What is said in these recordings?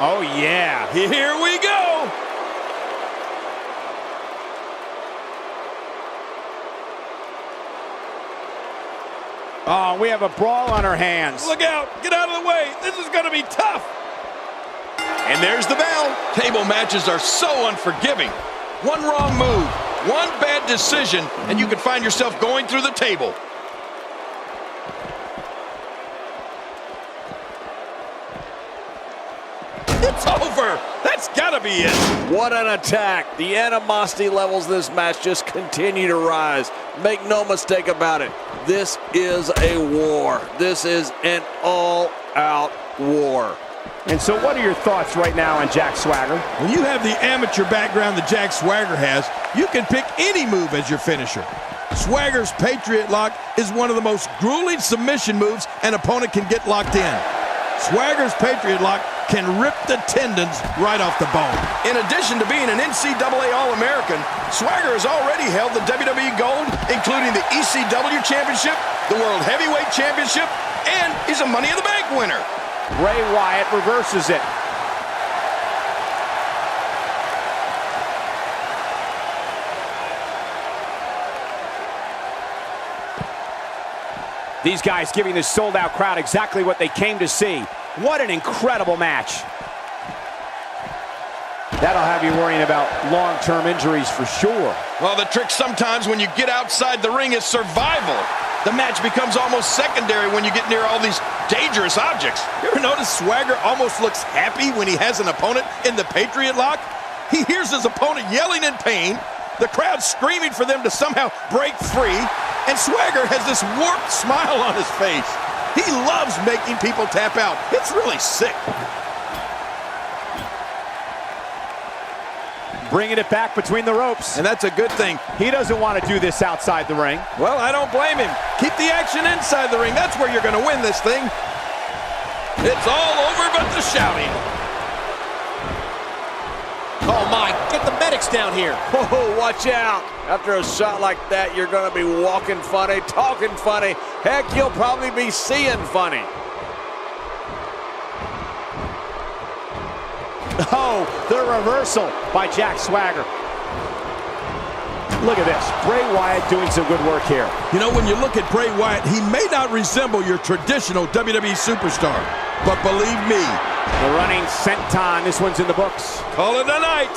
Oh, yeah. Here we go. Oh, we have a brawl on our hands. Look out. Get out of the way. This is going to be tough. And there's the bell. Table matches are so unforgiving. One wrong move, one bad decision, and you can find yourself going through the table. It's over. That's gotta be it. What an attack. The animosity levels of this match just continue to rise. Make no mistake about it. This is a war. This is an all-out war. And so what are your thoughts right now on Jack Swagger? When you have the amateur background that Jack Swagger has, you can pick any move as your finisher. Swagger's Patriot Lock is one of the most grueling submission moves an opponent can get locked in. Swagger's Patriot Lock can rip the tendons right off the bone. In addition to being an NCAA All-American, Swagger has already held the WWE Gold, including the ECW Championship, the World Heavyweight Championship, and he's a Money in the Bank winner. Bray Wyatt reverses it. These guys giving this sold-out crowd exactly what they came to see. What an incredible match. That'll have you worrying about long-term injuries for sure. Well, the trick sometimes when you get outside the ring is survival. The match becomes almost secondary when you get near all these dangerous objects. You ever notice Swagger almost looks happy when he has an opponent in the Patriot Lock? He hears his opponent yelling in pain, the crowd screaming for them to somehow break free, and Swagger has this warped smile on his face. He loves making people tap out. It's really sick. Bringing it back between the ropes. And that's a good thing. He doesn't want to do this outside the ring. Well, I don't blame him. Keep the action inside the ring. That's where you're going to win this thing. It's all over but the shouting. Oh my, get the medics down here. Whoa, watch out. After a shot like that, you're going to be walking funny, talking funny. Heck, you'll probably be seeing funny. Oh, the reversal by Jack Swagger. Look at this. Bray Wyatt doing some good work here. You know, when you look at Bray Wyatt, he may not resemble your traditional WWE superstar. But believe me, the running senton, this one's in the books. Call it a night.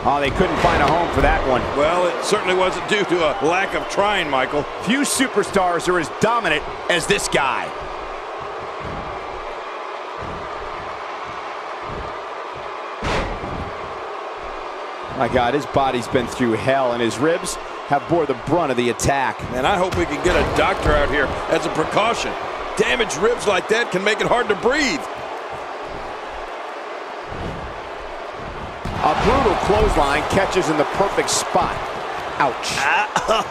Oh, they couldn't find a home for that one. Well, it certainly wasn't due to a lack of trying, Michael. Few superstars are as dominant as this guy. My God, his body's been through hell, and his ribs have bore the brunt of the attack. And I hope we can get a doctor out here as a precaution. Damaged ribs like that can make it hard to breathe. A brutal clothesline catches in the perfect spot. Ouch.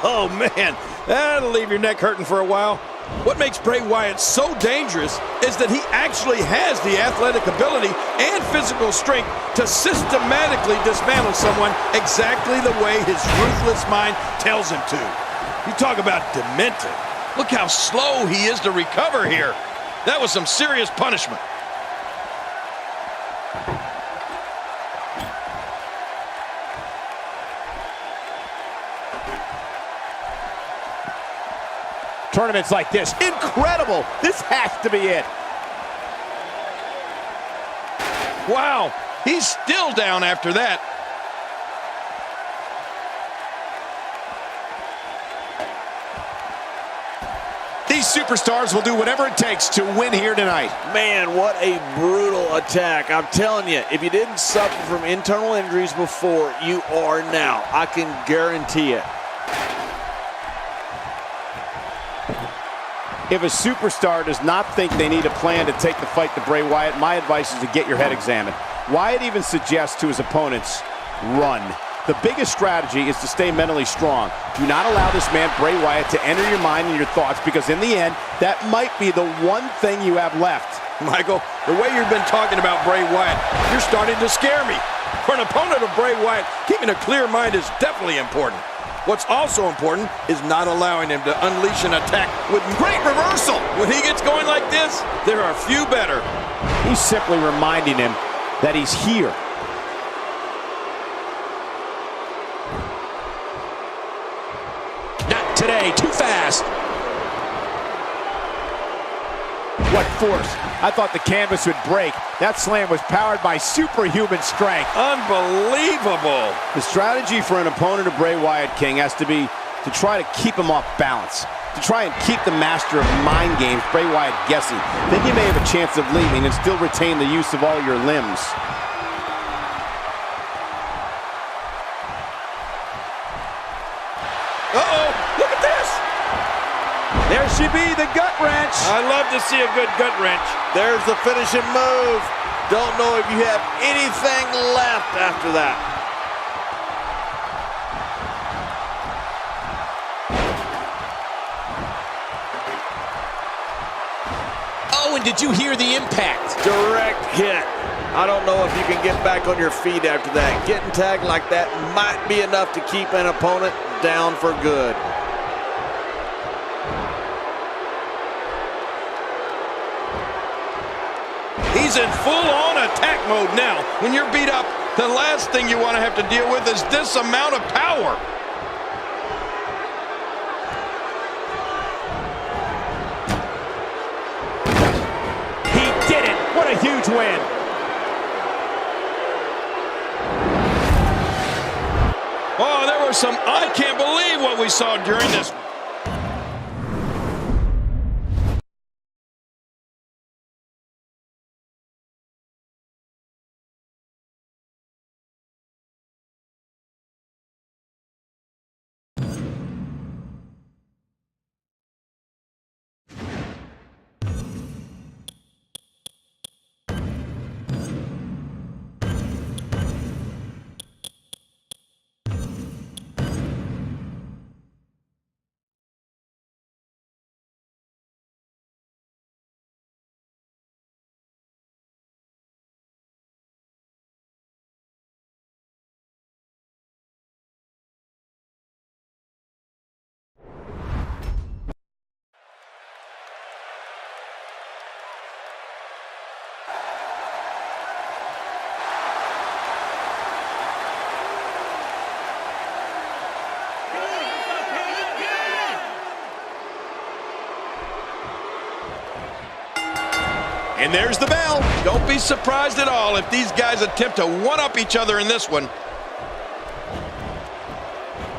Oh, man. That'll leave your neck hurting for a while. What makes Bray Wyatt so dangerous is that he actually has the athletic ability and physical strength to systematically dismantle someone exactly the way his ruthless mind tells him to. You talk about demented. Look how slow he is to recover here. That was some serious punishment. Tournaments like this, incredible. This has to be it. Wow, he's still down after that. These superstars will do whatever it takes to win here tonight. Man, what a brutal attack. I'm telling you, if you didn't suffer from internal injuries before, you are now. I can guarantee it. If a superstar does not think they need a plan to take the fight to Bray Wyatt, my advice is to get your head examined. Wyatt even suggests to his opponents, run. The biggest strategy is to stay mentally strong. Do not allow this man, Bray Wyatt, to enter your mind and your thoughts, because in the end, that might be the one thing you have left. Michael, the way you've been talking about Bray Wyatt, you're starting to scare me. For an opponent of Bray Wyatt, keeping a clear mind is definitely important. What's also important is not allowing him to unleash an attack with great reversal. When he gets going like this, there are few better. He's simply reminding him that he's here. Not today, too fast. What force. I thought the canvas would break. That slam was powered by superhuman strength. Unbelievable. The strategy for an opponent of Bray Wyatt, King, has to be to try to keep him off balance, to try and keep the master of mind games, Bray Wyatt, guessing. Then you may have a chance of leaving and still retain the use of all your limbs. Uh-oh, look at this. There she be, the gut wrench. I love to see a good gut wrench. There's the finishing move. Don't know if you have anything left after that. Oh, and did you hear the impact? Direct hit. I don't know if you can get back on your feet after that. Getting tagged like that might be enough to keep an opponent down for good. He's in full-on attack mode now. When you're beat up, the last thing you want to have to deal with is this amount of power. He did it. What a huge win. Oh, there was some, I can't believe what we saw during this. And there's the bell. Don't be surprised at all if these guys attempt to one-up each other in this one.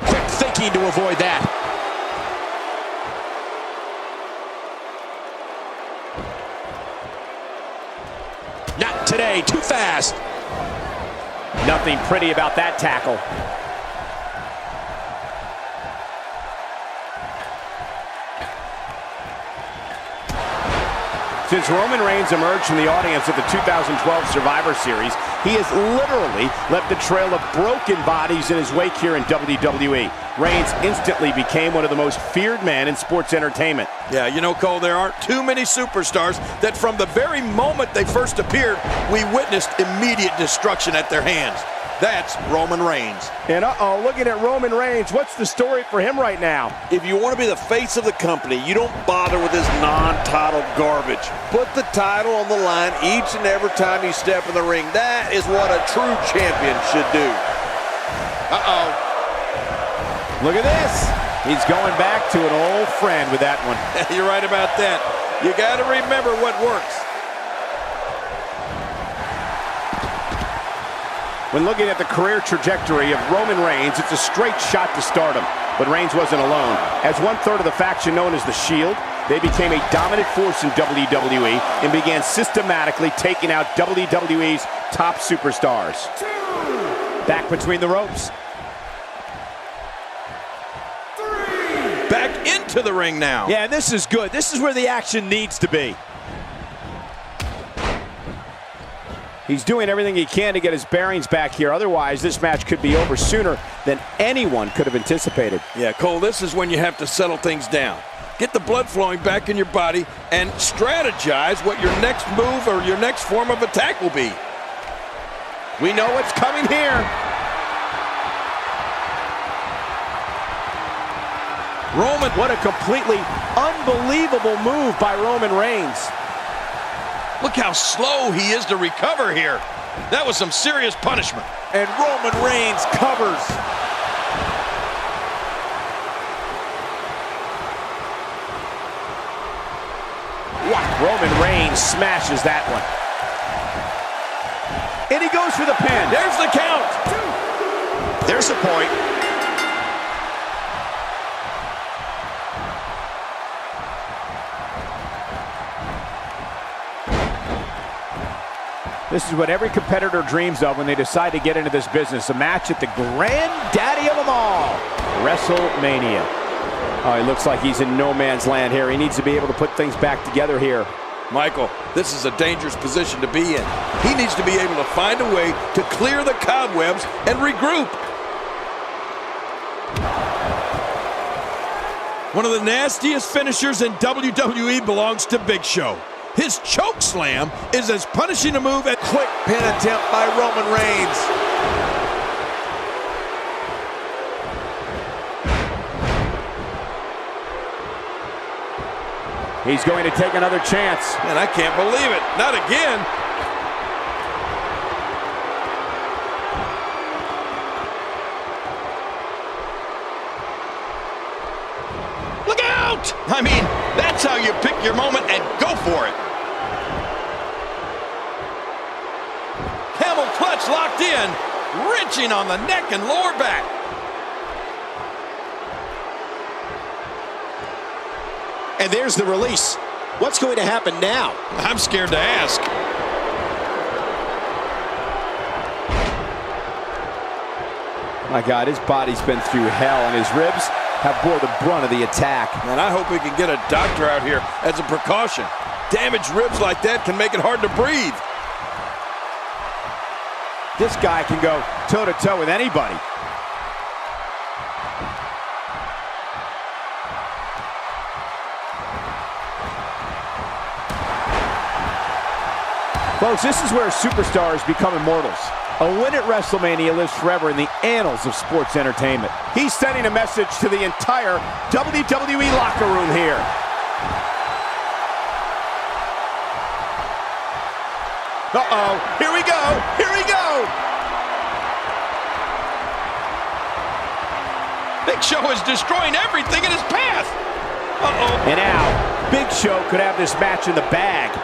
Quick thinking to avoid that. Not today, too fast. Nothing pretty about that tackle. Since Roman Reigns emerged from the audience at the 2012 Survivor Series, he has literally left a trail of broken bodies in his wake here in WWE. Reigns instantly became one of the most feared men in sports entertainment. Yeah, you know, Cole, there aren't too many superstars that from the very moment they first appeared, we witnessed immediate destruction at their hands. That's Roman Reigns. And looking at Roman Reigns, what's the story for him right now? If you want to be the face of the company, you don't bother with this non-title garbage. Put the title on the line each and every time you step in the ring. That is what a true champion should do. Look at this. He's going back to an old friend with that one. You're right about that. You got to remember what works. When looking at the career trajectory of Roman Reigns, it's a straight shot to stardom. But Reigns wasn't alone. As one-third of the faction known as The Shield, they became a dominant force in WWE and began systematically taking out WWE's top superstars. Back between the ropes. Back into the ring now. Yeah, and this is good. This is where the action needs to be. He's doing everything he can to get his bearings back here. Otherwise, this match could be over sooner than anyone could have anticipated. Yeah, Cole, this is when you have to settle things down. Get the blood flowing back in your body and strategize what your next move or your next form of attack will be. We know what's coming here. moment. What a completely unbelievable move by Roman Reigns. Look how slow he is to recover here. That was some serious punishment. And Roman Reigns covers. Wow. Roman Reigns smashes that one. And he goes for the pin. There's the count. There's the point. This is what every competitor dreams of when they decide to get into this business. A match at the granddaddy of them all, WrestleMania. Oh, he looks like he's in no man's land here. He needs to be able to put things back together here. Michael, this is a dangerous position to be in. He needs to be able to find a way to clear the cobwebs and regroup. One of the nastiest finishers in WWE belongs to Big Show. His choke slam is as punishing a move as Quick pin attempt by Roman Reigns. He's going to take another chance. and I can't believe it. Not again. Look out! I mean, that's how you pick your moment and go for it. Camel clutch locked in, wrenching on the neck and lower back. And there's the release. What's going to happen now? I'm scared to ask. My God, his body's been through hell, and his ribs have bore the brunt of the attack. And I hope we can get a doctor out here as a precaution. Damaged ribs like that can make it hard to breathe. This guy can go toe-to-toe with anybody. Folks, this is where superstars become immortals. A win at WrestleMania lives forever in the annals of sports entertainment. He's sending a message to the entire WWE locker room here. Uh-oh, here we go, here we go! Big Show is destroying everything in his path. Uh-oh. And now, Big Show could have this match in the bag.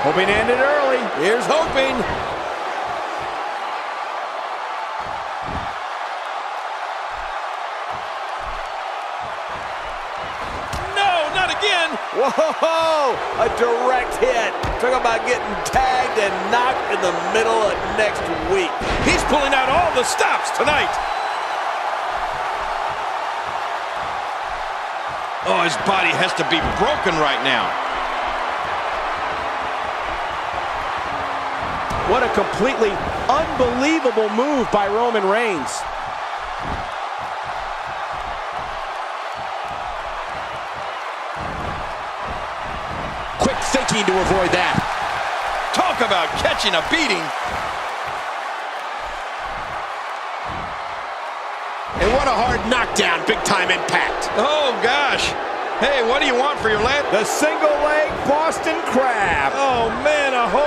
Hoping to end it early. Here's hoping. No, not again. Whoa, a direct hit. Talk about getting tagged and knocked in the middle of next week. He's pulling out all the stops tonight. Oh, his body has to be broken right now. What a completely unbelievable move by Roman Reigns. Quick thinking to avoid that. Talk about catching a beating. And what a hard knockdown, big time impact. Oh, gosh. Hey, what do you want for your last? The single leg Boston Crab. Oh, man, a home.